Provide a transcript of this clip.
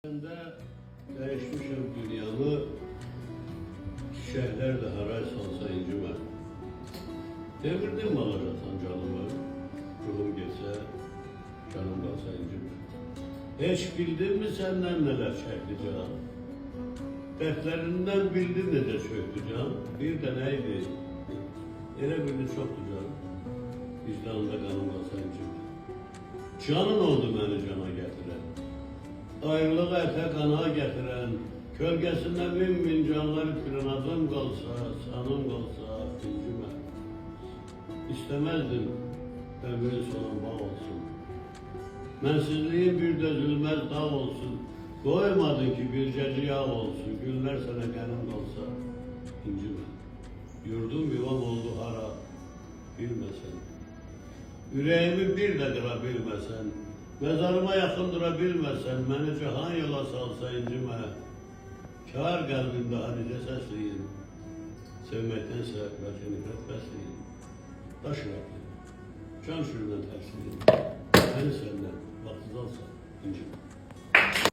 Ben de değişmişim dünyamı, çiçekler de haray salsa incime. Devirdim alacaksan canımı, ruhum geçse, canım kalsa incime. Hiç bildin mi senden neler çekti can? Dertlerinden bildin nece çöktü can? Bir de neydi? Ele bildi çoktu can. Vicdanında kanım kalsa incime. Canın oldu beni cana getiren. Ayrılık ete kana getiren, kölgesinde min canlar itiren adım kalsa, sanım kalsa, incime. İstemezdim ömrün sonu bağ olsun. Mensizliğin bir dözülmez dağ olsun. Koymadın ki birceci yağ olsun, günler sana kanım kalsa, incime. Yurdum yuvam oldu harap, bilmesen. Yüreğimi bir de kırabilmesen, mezarıma yakın durabilmesen, beni cihan yola salsa incime. Kâr kalbimde hanice sesliyim, sevmektense acı nefret besliyim. Taş yürekli, can şüründen tersliyim.